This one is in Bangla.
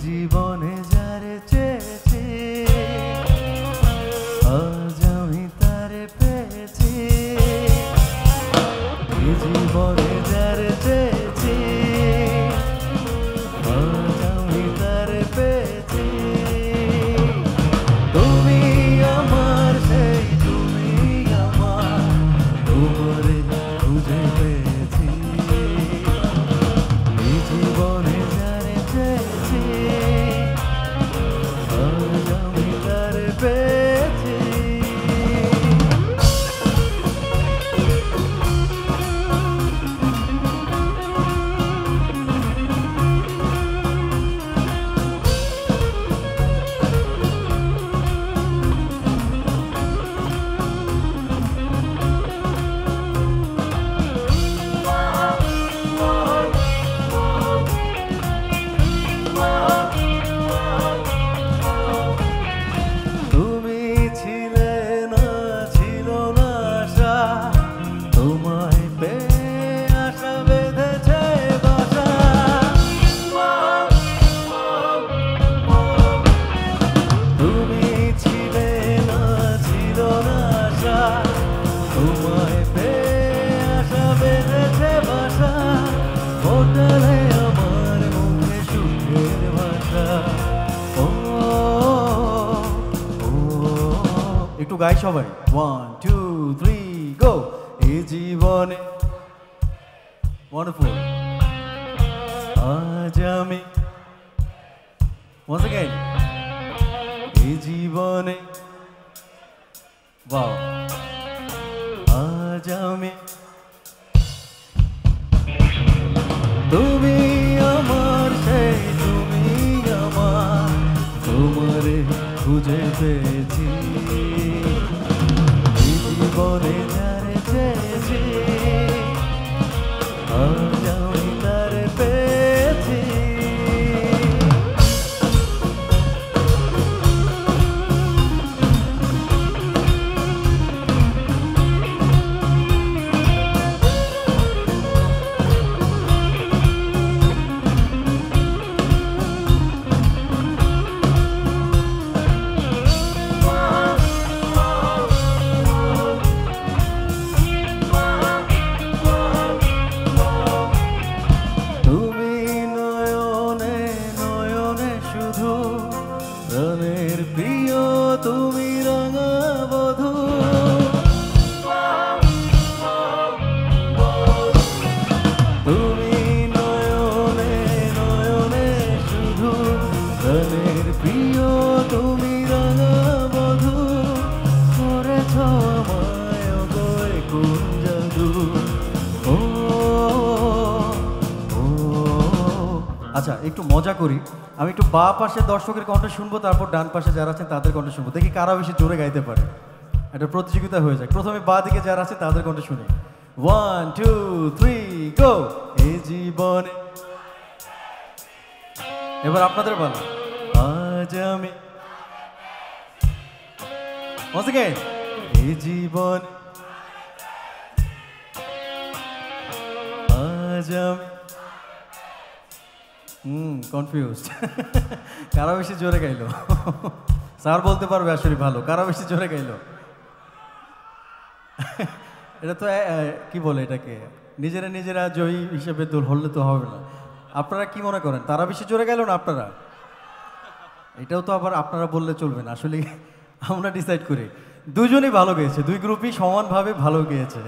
জীবনে যারে চেয়েছি আজ আমি তারে পেয়েছি জীবনে যারে চেয়েছি আজ আমি তারে পেয়েছি তুমি আমার সেই তুমি আমার তোমারে খুঁজে পেয়েছি জীবনে যারে চেয়েছি আজ আমি তারে পেয়েছি একটু গাই সবাই 1 2 3 গো এই জীবনে ওয়ান্ডারফুল আজ আমি once again এই জীবনে ওয়াও আজ আমি তুমি আমার সেই তুমি আমার তোমারে খুঁজে পেয়েছি জীবনে যারে চেয়েছি আজ আমি তারে পেয়েছি প্রাণের প্রিয় তুমি রাঙা বধূ তুমি নয়নে নয়নে শুধু প্রাণের প্রিয় তুমি রাঙা বধূ করেছ আমায় গয় কোন জাদু ও আচ্ছা একটু মজা করি আমি একটু বা পাশে দর্শকের কণ্ঠ শুনবো তারপর ডান পাশে যারা আছেন তাদের কণ্ঠ শুনবো দেখি কারা বেশি জোরে গাইতে পারে একটা প্রতিযোগিতা হয়ে যায় প্রথমে বা দিকে যারা আছে তাদের কণ্ঠ শুনি 1 2 3 গো এই জীবনে এবার আপনাদের বলো আজ আমি once again এই জীবনে আজ আমি কনফিউজড কারা বেশি জোরে গাইলো স্যার বলতে পারবে আসলে ভালো কারা বেশি জোরে গাইলো এটা তো কি বলে এটাকে নিজেরা জয়ী হিসেবে হলে তো হবে না আপনারা কি মনে করেন তারা বেশি জোরে গাইলো না আপনারা এটাও তো আবার আপনারা বললে চলবে না আসলে আমরা ডিসাইড করি দুজনেই ভালো গেয়েছে দুই গ্রুপই সমানভাবে ভালো গেয়েছে